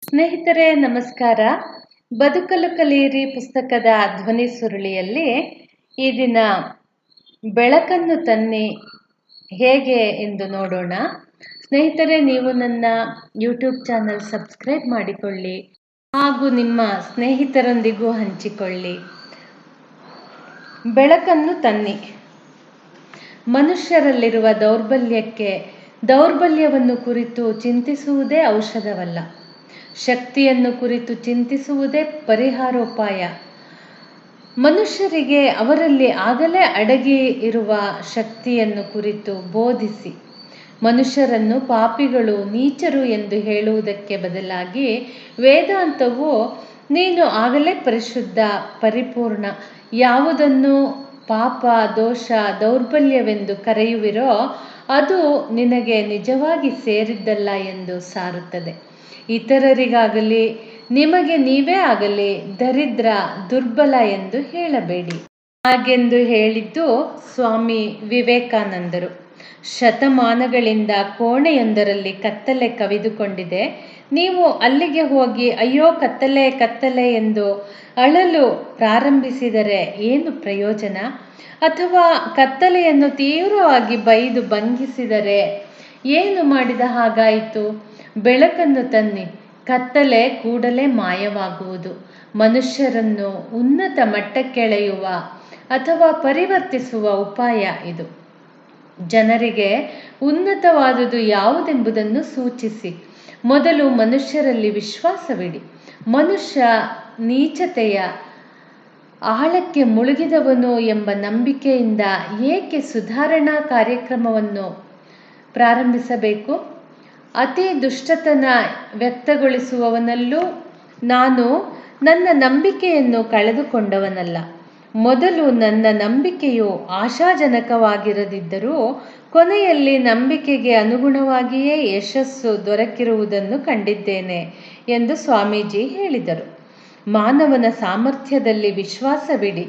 ಸ್ನೇಹಿತರೆ ನಮಸ್ಕಾರ. ಬದುಕಲು ಕಲಿಯಿರಿ ಪುಸ್ತಕದ ಧ್ವನಿ ಸುರುಳಿಯಲ್ಲಿ ಈ ದಿನ ಬೆಳಕನ್ನು ತನ್ನಿ ಹೇಗೆ ಎಂದು ನೋಡೋಣ. ಸ್ನೇಹಿತರೆ, ನೀವು ನನ್ನ ಯೂಟ್ಯೂಬ್ ಚಾನಲ್ ಸಬ್ಸ್ಕ್ರೈಬ್ ಮಾಡಿಕೊಳ್ಳಿ ಹಾಗೂ ನಿಮ್ಮ ಸ್ನೇಹಿತರೊಂದಿಗೂ ಹಂಚಿಕೊಳ್ಳಿ. ಬೆಳಕನ್ನು ತನ್ನಿ. ಮನುಷ್ಯರಲ್ಲಿರುವ ದೌರ್ಬಲ್ಯವನ್ನು ಕುರಿತು ಚಿಂತಿಸುವುದೇ ಔಷಧವಲ್ಲ, ಶಕ್ತಿಯನ್ನು ಕುರಿತು ಚಿಂತಿಸುವುದೇ ಪರಿಹಾರೋಪಾಯ. ಮನುಷ್ಯರಿಗೆ ಅವರಲ್ಲಿ ಆಗಲೇ ಅಡಗಿ ಇರುವ ಶಕ್ತಿಯನ್ನು ಕುರಿತು ಬೋಧಿಸಿ ಮನುಷ್ಯರನ್ನು ಪಾಪಿಗಳು, ನೀಚರು ಎಂದು ಹೇಳುವುದಕ್ಕೆ ಬದಲಾಗಿ ವೇದಾಂತವು ನೀನು ಆಗಲೇ ಪರಿಶುದ್ಧ, ಪರಿಪೂರ್ಣ, ಯಾವುದನ್ನು ಪಾಪ, ದೋಷ, ದೌರ್ಬಲ್ಯವೆಂದು ಕರೆಯುವಿರೋ ಅದು ನಿನಗೆ ನಿಜವಾಗಿ ಸೇರಿದ್ದಲ್ಲ ಎಂದು ಸಾರುತ್ತದೆ. ಇತರರಿಗಾಗಲಿ ನಿಮಗೆ ನೀವೇ ಆಗಲಿ ದರಿದ್ರ, ದುರ್ಬಲ ಎಂದು ಹೇಳಬೇಡಿ. ಹಾಗೆಂದು ಹೇಳಿದ್ದು ಸ್ವಾಮಿ ವಿವೇಕಾನಂದರು. ಶತಮಾನಗಳಿಂದ ಕೋಣೆಯೊಂದರಲ್ಲಿ ಕತ್ತಲೆ ಕವಿದುಕೊಂಡಿದೆ. ನೀವು ಅಲ್ಲಿಗೆ ಹೋಗಿ ಅಯ್ಯೋ ಕತ್ತಲೆ ಕತ್ತಲೆ ಎಂದು ಅಳಲು ಪ್ರಾರಂಭಿಸಿದರೆ ಏನು ಪ್ರಯೋಜನ? ಅಥವಾ ಕತ್ತಲೆಯನ್ನು ತೀವ್ರವಾಗಿ ಬೈದು ಭಂಗಿಸಿದರೆ ಏನು ಮಾಡಿದ ಹಾಗಾಯಿತು? ಬೆಳಕನ್ನು ತನ್ನಿ, ಕತ್ತಲೆ ಕೂಡಲೇ ಮಾಯವಾಗುವುದು. ಮನುಷ್ಯರನ್ನು ಉನ್ನತ ಮಟ್ಟಕ್ಕೆಳೆಯುವ ಅಥವಾ ಪರಿವರ್ತಿಸುವ ಉಪಾಯ ಇದು. ಜನರಿಗೆ ಉನ್ನತವಾದುದು ಯಾವುದೆಂಬುದನ್ನು ಸೂಚಿಸಿ. ಮೊದಲು ಮನುಷ್ಯರಲ್ಲಿ ವಿಶ್ವಾಸವಿಡಿ. ಮನುಷ್ಯ ನೀಚತೆಯ ಆಳಕ್ಕೆ ಮುಳುಗಿದವನು ಎಂಬ ನಂಬಿಕೆಯಿಂದ ಏಕೆ ಸುಧಾರಣಾ ಕಾರ್ಯಕ್ರಮವನ್ನು ಪ್ರಾರಂಭಿಸಬೇಕು? ಅತಿ ದುಷ್ಟತನ ವ್ಯಕ್ತಗೊಳಿಸುವವನಲ್ಲೂ ನಾನು ನನ್ನ ನಂಬಿಕೆಯನ್ನು ಕಳೆದುಕೊಂಡವನಲ್ಲ. ಮೊದಲು ನನ್ನ ನಂಬಿಕೆಯು ಆಶಾಜನಕವಾಗಿರದಿದ್ದರೂ ಕೊನೆಯಲ್ಲಿ ನಂಬಿಕೆಗೆ ಅನುಗುಣವಾಗಿಯೇ ಯಶಸ್ಸು ದೊರಕಿರುವುದನ್ನು ಕಂಡಿದ್ದೇನೆ ಎಂದು ಸ್ವಾಮೀಜಿ ಹೇಳಿದರು. ಮಾನವನ ಸಾಮರ್ಥ್ಯದಲ್ಲಿ ವಿಶ್ವಾಸವಿಡಿ.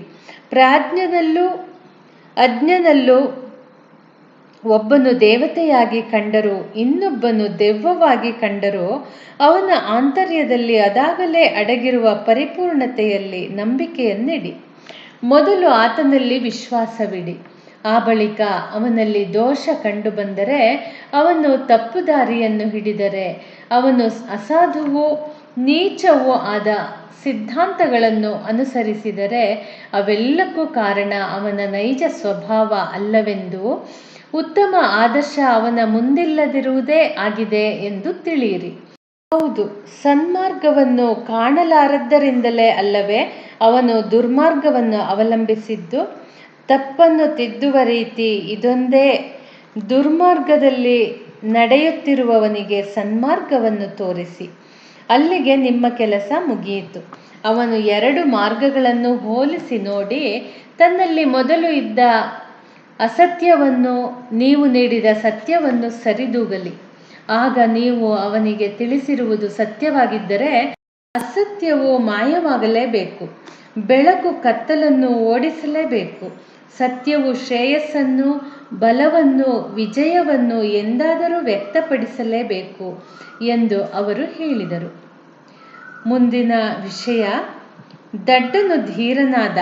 ಪ್ರಾಜ್ಞನಲ್ಲೂ ಅಜ್ಞನಲ್ಲೂ ಒಬ್ಬನು ದೇವತೆಯಾಗಿ ಕಂಡರೂ ಇನ್ನೊಬ್ಬನು ದೆವ್ವವಾಗಿ ಕಂಡರೂ ಅವನ ಆಂತರ್ಯದಲ್ಲಿ ಅದಾಗಲೇ ಅಡಗಿರುವ ಪರಿಪೂರ್ಣತೆಯಲ್ಲಿ ನಂಬಿಕೆಯನ್ನಿಡಿ. ಮೊದಲು ಆತನಲ್ಲಿ ವಿಶ್ವಾಸವಿಡಿ. ಆ ಬಳಿಕ ಅವನಲ್ಲಿ ದೋಷ ಕಂಡುಬಂದರೆ, ಅವನು ತಪ್ಪುದಾರಿಯನ್ನು ಹಿಡಿದರೆ, ಅವನು ಅಸಾಧುವೂ ನೀಚವೂ ಆದ ಸಿದ್ಧಾಂತಗಳನ್ನು ಅನುಸರಿಸಿದರೆ ಅವೆಲ್ಲಕ್ಕೂ ಕಾರಣ ಅವನ ನೈಜ ಸ್ವಭಾವ ಅಲ್ಲವೆಂದೂ ಉತ್ತಮ ಆದರ್ಶ ಅವನ ಮುಂದಿಲ್ಲದಿರುವುದೇ ಆಗಿದೆ ಎಂದು ತಿಳಿಯಿರಿ. ಹೌದು, ಸನ್ಮಾರ್ಗವನ್ನು ಕಾಣಲಾರದ್ದರಿಂದಲೇ ಅಲ್ಲವೇ ಅವನು ದುರ್ಮಾರ್ಗವನ್ನು ಅವಲಂಬಿಸಿದ್ದು? ತಪ್ಪನ್ನು ತಿದ್ದುವ ರೀತಿ ಇದೊಂದೇ. ದುರ್ಮಾರ್ಗದಲ್ಲಿ ನಡೆಯುತ್ತಿರುವವನಿಗೆ ಸನ್ಮಾರ್ಗವನ್ನು ತೋರಿಸಿ. ಅಲ್ಲಿಗೆ ನಿಮ್ಮ ಕೆಲಸ ಮುಗಿಯಿತು. ಅವನು ಎರಡು ಮಾರ್ಗಗಳನ್ನು ಹೋಲಿಸಿ ನೋಡಿ, ತನ್ನಲ್ಲಿ ಮೊದಲು ಇದ್ದ ಅಸತ್ಯವನ್ನು ನೀವು ನೀಡಿದ ಸತ್ಯವನ್ನು ಸರಿದೂಗಲಿ. ಆಗ ನೀವು ಅವನಿಗೆ ತಿಳಿಸಿರುವುದು ಸತ್ಯವಾಗಿದ್ದರೆ ಅಸತ್ಯವು ಮಾಯವಾಗಲೇಬೇಕು. ಬೆಳಕು ಕತ್ತಲನ್ನು ಓಡಿಸಲೇಬೇಕು. ಸತ್ಯವು ಶ್ರೇಯಸ್ಸನ್ನು, ಬಲವನ್ನು, ವಿಜಯವನ್ನು ಎಂದಾದರೂ ವ್ಯಕ್ತಪಡಿಸಲೇಬೇಕು ಎಂದು ಅವರು ಹೇಳಿದರು. ಮುಂದಿನ ವಿಷಯ, ದಡ್ಡನು ಧೀರನಾದ.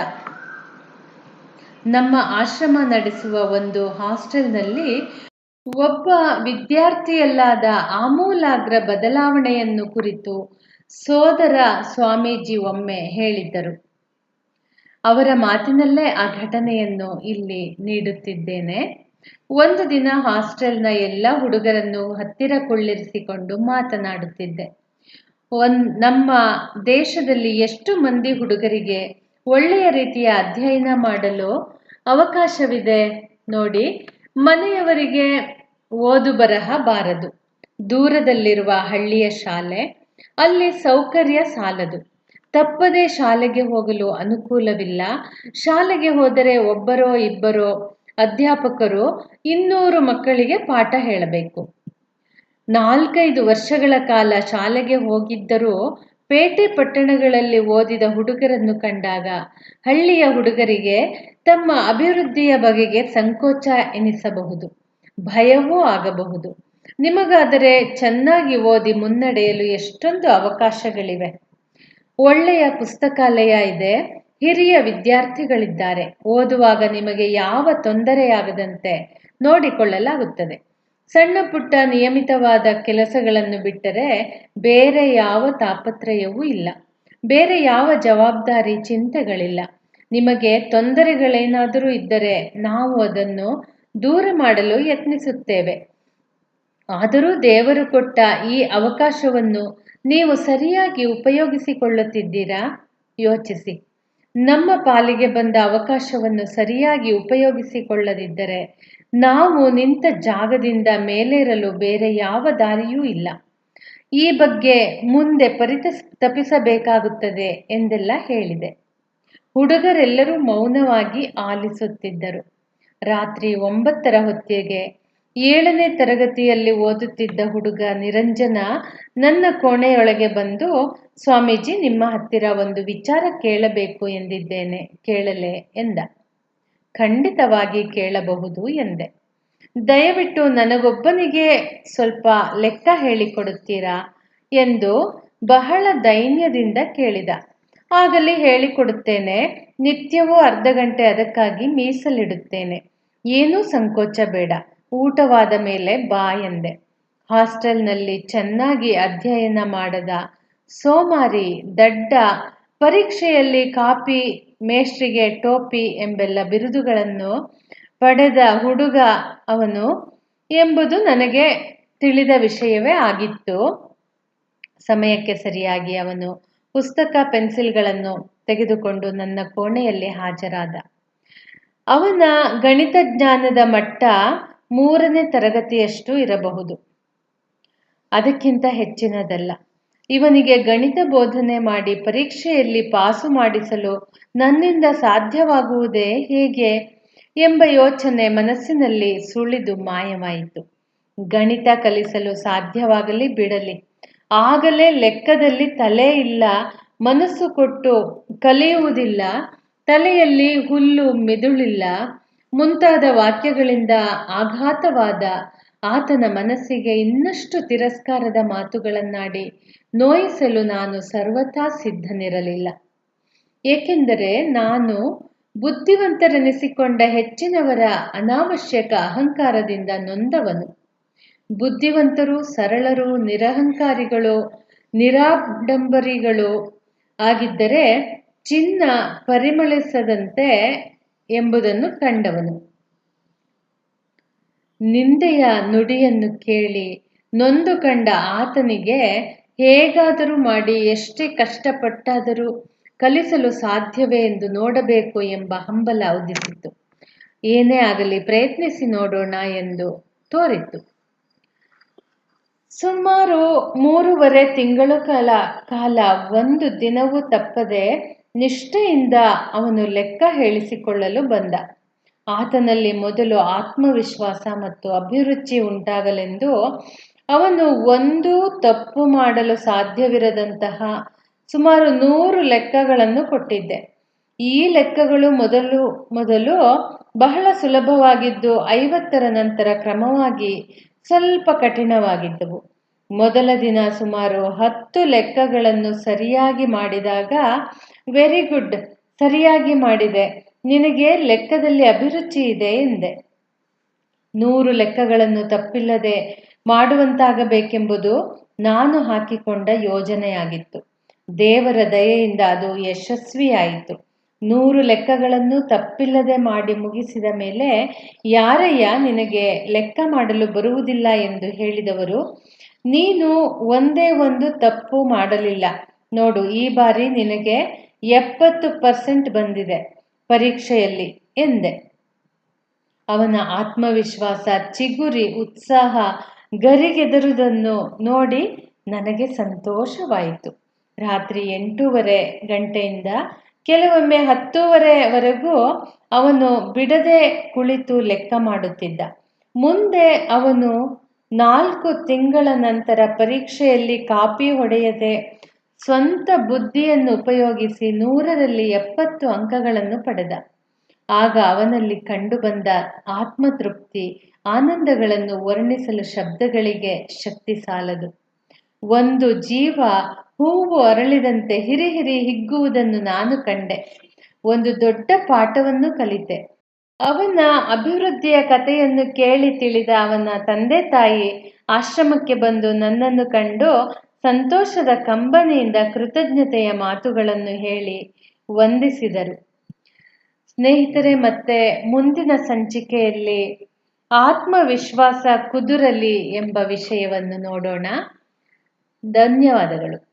ನಮ್ಮ ಆಶ್ರಮ ನಡೆಸುವ ಒಂದು ಹಾಸ್ಟೆಲ್ನಲ್ಲಿ ಒಬ್ಬ ವಿದ್ಯಾರ್ಥಿಯಲ್ಲಾದ ಆಮೂಲಾಗ್ರ ಬದಲಾವಣೆಯನ್ನು ಕುರಿತು ಸೋದರ ಸ್ವಾಮೀಜಿ ಒಮ್ಮೆ ಹೇಳಿದ್ದರು. ಅವರ ಮಾತಿನಲ್ಲೇ ಆ ಘಟನೆಯನ್ನು ಇಲ್ಲಿ ನೀಡುತ್ತಿದ್ದೇನೆ. ಒಂದು ದಿನ ಹಾಸ್ಟೆಲ್ನ ಎಲ್ಲ ಹುಡುಗರನ್ನು ಹತ್ತಿರ ಕುಳ್ಳಿರಿಸಿಕೊಂಡು ಮಾತನಾಡುತ್ತಿದ್ದೆ. ನಮ್ಮ ದೇಶದಲ್ಲಿ ಎಷ್ಟು ಮಂದಿ ಹುಡುಗರಿಗೆ ಒಳ್ಳೆಯ ರೀತಿಯ ಅಧ್ಯಯನ ಮಾಡಲು ಅವಕಾಶವಿದೆ ನೋಡಿ. ಮನೆಯವರಿಗೆ ಓದು ಬರಹ ಬಾರದು. ದೂರದಲ್ಲಿರುವ ಹಳ್ಳಿಯ ಶಾಲೆ, ಅಲ್ಲಿ ಸೌಕರ್ಯ ಸಾಲದು. ತಪ್ಪದೇ ಶಾಲೆಗೆ ಹೋಗಲು ಅನುಕೂಲವಿಲ್ಲ. ಶಾಲೆಗೆ ಹೋದರೆ ಒಬ್ಬರೋ ಇಬ್ಬರೋ ಅಧ್ಯಾಪಕರು 200 ಮಕ್ಕಳಿಗೆ ಪಾಠ ಹೇಳಬೇಕು. 4-5 ವರ್ಷಗಳ ಕಾಲ ಶಾಲೆಗೆ ಹೋಗಿದ್ದರೂ ಪೇಟೆ ಪಟ್ಟಣಗಳಲ್ಲಿ ಓದಿದ ಹುಡುಗರನ್ನು ಕಂಡಾಗ ಹಳ್ಳಿಯ ಹುಡುಗರಿಗೆ ತಮ್ಮ ಅಭಿವೃದ್ಧಿಯ ಬಗೆಗೆ ಸಂಕೋಚ ಎನಿಸಬಹುದು, ಭಯವೂ ಆಗಬಹುದು. ನಿಮಗಾದರೆ ಚೆನ್ನಾಗಿ ಓದಿ ಮುನ್ನಡೆಯಲು ಎಷ್ಟೊಂದು ಅವಕಾಶಗಳಿವೆ. ಒಳ್ಳೆಯ ಪುಸ್ತಕಾಲಯ ಇದೆ, ಹಿರಿಯ ವಿದ್ಯಾರ್ಥಿಗಳಿದ್ದಾರೆ. ಓದುವಾಗ ನಿಮಗೆ ಯಾವ ತೊಂದರೆಯಾಗದಂತೆ ನೋಡಿಕೊಳ್ಳಲಾಗುತ್ತದೆ. ಸಣ್ಣ ಪುಟ್ಟ ನಿಯಮಿತವಾದ ಕೆಲಸಗಳನ್ನು ಬಿಟ್ಟರೆ ಬೇರೆ ಯಾವ ತಾಪತ್ರಯವೂ ಇಲ್ಲ. ಬೇರೆ ಯಾವ ಜವಾಬ್ದಾರಿ ಚಿಂತೆಗಳಿಲ್ಲ. ನಿಮಗೆ ತೊಂದರೆಗಳೇನಾದರೂ ಇದ್ದರೆ ನಾವು ಅದನ್ನು ದೂರ ಮಾಡಲು ಯತ್ನಿಸುತ್ತೇವೆ. ಆದರೂ ದೇವರು ಕೊಟ್ಟ ಈ ಅವಕಾಶವನ್ನು ನೀವು ಸರಿಯಾಗಿ ಉಪಯೋಗಿಸಿಕೊಳ್ಳುತ್ತಿದ್ದೀರಾ? ಯೋಚಿಸಿ. ನಮ್ಮ ಪಾಲಿಗೆ ಬಂದ ಅವಕಾಶವನ್ನು ಸರಿಯಾಗಿ ಉಪಯೋಗಿಸಿಕೊಳ್ಳದಿದ್ದರೆ ನಾವು ನಿಂತ ಜಾಗದಿಂದ ಮೇಲೇರಲು ಬೇರೆ ಯಾವ ದಾರಿಯೂ ಇಲ್ಲ. ಈ ಬಗ್ಗೆ ಮುಂದೆ ತಪ್ಪಿಸಬೇಕಾಗುತ್ತದೆ ಎಂದೆಲ್ಲ ಹೇಳಿದೆ. ಹುಡುಗರೆಲ್ಲರೂ ಮೌನವಾಗಿ ಆಲಿಸುತ್ತಿದ್ದರು. ರಾತ್ರಿ 9 ಹೊತ್ತಿಗೆ 7ನೇ ತರಗತಿಯಲ್ಲಿ ಓದುತ್ತಿದ್ದ ಹುಡುಗ ನಿರಂಜನ ನನ್ನ ಕೋಣೆಯೊಳಗೆ ಬಂದು, ಸ್ವಾಮೀಜಿ, ನಿಮ್ಮ ಹತ್ತಿರ ಒಂದು ವಿಚಾರ ಕೇಳಬೇಕು ಎಂದಿದ್ದೇನೆ, ಕೇಳಲೆ ಎಂದ. ಖಂಡಿತವಾಗಿ ಕೇಳಬಹುದು ಎಂದೆ. ದಯವಿಟ್ಟು ನನಗೊಬ್ಬನಿಗೆ ಸ್ವಲ್ಪ ಲೆಕ್ಕ ಹೇಳಿಕೊಡುತ್ತೀರಾ ಎಂದು ಬಹಳ ದೈನ್ಯದಿಂದ ಕೇಳಿದ. ಆಗಲಿ, ಹೇಳಿಕೊಡುತ್ತೇನೆ. ನಿತ್ಯವೂ ಅರ್ಧ ಗಂಟೆ ಅದಕ್ಕಾಗಿ ಮೀಸಲಿಡುತ್ತೇನೆ. ಏನೂ ಸಂಕೋಚ ಬೇಡ. ಊಟವಾದ ಮೇಲೆ ಬಾ ಎಂದೆ. ಹಾಸ್ಟೆಲ್ನಲ್ಲಿ ಚೆನ್ನಾಗಿ ಅಧ್ಯಯನ ಮಾಡದ ಸೋಮಾರಿ, ದಡ್ಡ, ಪರೀಕ್ಷೆಯಲ್ಲಿ ಕಾಪಿ, ಮೇಷ್ಟ್ರಿಗೆ ಟೋಪಿ ಎಂಬೆಲ್ಲ ಬಿರುದುಗಳನ್ನು ಪಡೆದ ಹುಡುಗ ಅವನು ಎಂಬುದು ನನಗೆ ತಿಳಿದ ವಿಷಯವೇ ಆಗಿತ್ತು. ಸಮಯಕ್ಕೆ ಸರಿಯಾಗಿ ಅವನು ಪುಸ್ತಕ, ಪೆನ್ಸಿಲ್ಗಳನ್ನು ತೆಗೆದುಕೊಂಡು ನನ್ನ ಕೋಣೆಯಲ್ಲಿ ಹಾಜರಾದ. ಅವನ ಗಣಿತ ಜ್ಞಾನದ ಮಟ್ಟ 3ನೇ ತರಗತಿಯಷ್ಟು ಇರಬಹುದು, ಅದಕ್ಕಿಂತ ಹೆಚ್ಚಿನದಲ್ಲ. ಇವನಿಗೆ ಗಣಿತ ಬೋಧನೆ ಮಾಡಿ ಪರೀಕ್ಷೆಯಲ್ಲಿ ಪಾಸು ಮಾಡಿಸಲು ನನ್ನಿಂದ ಸಾಧ್ಯವಾಗುವುದೇ ಹೇಗೆ ಎಂಬ ಯೋಚನೆ ಮನಸ್ಸಿನಲ್ಲಿ ಸುಳಿದು ಮಾಯವಾಯಿತು. ಗಣಿತ ಕಲಿಸಲು ಸಾಧ್ಯವಾಗಲಿ ಬಿಡಲಿ, ಆಗಲೇ ಲೆಕ್ಕದಲ್ಲಿ ತಲೆ ಇಲ್ಲ, ಮನಸ್ಸು ಕೊಟ್ಟು ಕಲಿಯುವುದಿಲ್ಲ, ತಲೆಯಲ್ಲಿ ಹುಲ್ಲು ಮಿದುಳಿಲ್ಲ ಮುಂತಾದ ವಾಕ್ಯಗಳಿಂದ ಆಘಾತವಾದ ಆತನ ಮನಸ್ಸಿಗೆ ಇನ್ನಷ್ಟು ತಿರಸ್ಕಾರದ ಮಾತುಗಳನ್ನಾಡಿ ನೋಯಿಸಲು ನಾನು ಸರ್ವಥಾ ಸಿದ್ಧನಿರಲಿಲ್ಲ. ಏಕೆಂದರೆ ನಾನು ಬುದ್ಧಿವಂತರೆನಿಸಿಕೊಂಡ ಹೆಚ್ಚಿನವರ ಅನಾವಶ್ಯಕ ಅಹಂಕಾರದಿಂದ ನೊಂದವನು. ಬುದ್ಧಿವಂತರು ಸರಳರು, ನಿರಹಂಕಾರಿಗಳು, ನಿರಾಡಂಬರಿಗಳು ಆಗಿದ್ದರೆ ಚಿನ್ನ ಪರಿಮಳಿಸದಂತೆ ಎಂಬುದನ್ನು ಕಂಡವನು. ನಿಂದೆಯ ನುಡಿಯನ್ನು ಕೇಳಿ ನೊಂದು ಕಂಡ ಆತನಿಗೆ ಹೇಗಾದರೂ ಮಾಡಿ, ಎಷ್ಟೇ ಕಷ್ಟಪಟ್ಟಾದರೂ ಕಲಿಸಲು ಸಾಧ್ಯವೇ ಎಂದು ನೋಡಬೇಕು ಎಂಬ ಹಂಬಲ ಉದಿಸಿತು. ಏನೇ ಆಗಲಿ ಪ್ರಯತ್ನಿಸಿ ನೋಡೋಣ ಎಂದು ತೋರಿತು. ಸುಮಾರು 3.5 ತಿಂಗಳ ಕಾಲ ಒಂದು ದಿನವೂ ತಪ್ಪದೆ ನಿಷ್ಠೆಯಿಂದ ಅವನು ಲೆಕ್ಕ ಹೇಳಿಸಿಕೊಳ್ಳಲು ಬಂದ. ಆತನಲ್ಲಿ ಮೊದಲು ಆತ್ಮವಿಶ್ವಾಸ ಮತ್ತು ಅಭಿರುಚಿ ಉಂಟಾಗಲೆಂದು ಅವನು ಒಂದೂ ತಪ್ಪು ಮಾಡಲು ಸಾಧ್ಯವಿರದಂತಹ ಸುಮಾರು 100 ಲೆಕ್ಕಗಳನ್ನು ಕೊಟ್ಟಿದ್ದೆ. ಈ ಲೆಕ್ಕಗಳು ಮೊದಲು ಬಹಳ ಸುಲಭವಾಗಿದ್ದು 50ರ ನಂತರ ಕ್ರಮವಾಗಿ ಸ್ವಲ್ಪ ಕಠಿಣವಾಗಿದ್ದವು. ಮೊದಲ ದಿನ ಸುಮಾರು 10 ಲೆಕ್ಕಗಳನ್ನು ಸರಿಯಾಗಿ ಮಾಡಿದಾಗ, ವೆರಿ ಗುಡ್, ಸರಿಯಾಗಿ ಮಾಡಿದೆ, ನಿನಗೆ ಲೆಕ್ಕದಲ್ಲಿ ಅಭಿರುಚಿ ಇದೆ ಎಂದೆ. 100 ಲೆಕ್ಕಗಳನ್ನು ತಪ್ಪಿಲ್ಲದೆ ಮಾಡುವಂತಾಗಬೇಕೆಂಬುದು ನಾನು ಹಾಕಿಕೊಂಡ ಯೋಜನೆಯಾಗಿತ್ತು. ದೇವರ ದಯೆಯಿಂದ ಅದು ಯಶಸ್ವಿಯಾಯಿತು. 100 ಲೆಕ್ಕಗಳನ್ನು ತಪ್ಪಿಲ್ಲದೆ ಮಾಡಿ ಮುಗಿಸಿದ ಮೇಲೆ, ಯಾರಯ್ಯ ನಿನಗೆ ಲೆಕ್ಕ ಮಾಡಲು ಬರುವುದಿಲ್ಲ ಎಂದು ಹೇಳಿದವರು? ನೀನು ಒಂದೇ ಒಂದು ತಪ್ಪು ಮಾಡಲಿಲ್ಲ ನೋಡು, ಈ ಬಾರಿ ನಿನಗೆ 70% ಬಂದಿದೆ ಪರೀಕ್ಷೆಯಲ್ಲಿ ಎಂದೆ. ಅವನ ಆತ್ಮವಿಶ್ವಾಸ ಚಿಗುರಿ ಉತ್ಸಾಹ ಗರಿಗೆದರುವುದನ್ನು ನೋಡಿ ನನಗೆ ಸಂತೋಷವಾಯಿತು. ರಾತ್ರಿ 8:30 ಗಂಟೆಯಿಂದ ಕೆಲವೊಮ್ಮೆ 10:30ವರೆಗೂ ಅವನು ಬಿಡದೆ ಕುಳಿತು ಲೆಕ್ಕ ಮಾಡುತ್ತಿದ್ದ. ಮುಂದೆ ಅವನು 4 ತಿಂಗಳ ನಂತರ ಪರೀಕ್ಷೆಯಲ್ಲಿ ಕಾಪಿ ಹೊಡೆಯದೆ ಸ್ವಂತ ಬುದ್ಧಿಯನ್ನು ಉಪಯೋಗಿಸಿ 100ರಲ್ಲಿ 70 ಅಂಕಗಳನ್ನು ಪಡೆದ. ಆಗ ಅವನಲ್ಲಿ ಕಂಡುಬಂದ ಆತ್ಮತೃಪ್ತಿ, ಆನಂದಗಳನ್ನು ವರ್ಣಿಸಲು ಶಬ್ದಗಳಿಗೆ ಶಕ್ತಿ ಸಾಲದು. ಒಂದು ಜೀವ ಹೂವು ಅರಳಿದಂತೆ ಹಿರಿ ಹಿಗ್ಗುವುದನ್ನು ನಾನು ಕಂಡೆ. ಒಂದು ದೊಡ್ಡ ಪಾಠವನ್ನು ಕಲಿತೆ. ಅವನ ಅಭಿವೃದ್ಧಿಯ ಕಥೆಯನ್ನು ಕೇಳಿ ತಿಳಿದ ಅವನ ತಂದೆ ತಾಯಿ ಆಶ್ರಮಕ್ಕೆ ಬಂದು ನನ್ನನ್ನು ಕಂಡು ಸಂತೋಷದ ಕಂಬನಿಯಿಂದ ಕೃತಜ್ಞತೆಯ ಮಾತುಗಳನ್ನು ಹೇಳಿ ವಂದಿಸಿದರು. ಸ್ನೇಹಿತರೆ, ಮತ್ತೆ ಮುಂದಿನ ಸಂಚಿಕೆಯಲ್ಲಿ ಆತ್ಮವಿಶ್ವಾಸ ಕುದುರಲಿ ಎಂಬ ವಿಷಯವನ್ನು ನೋಡೋಣ. ಧನ್ಯವಾದಗಳು.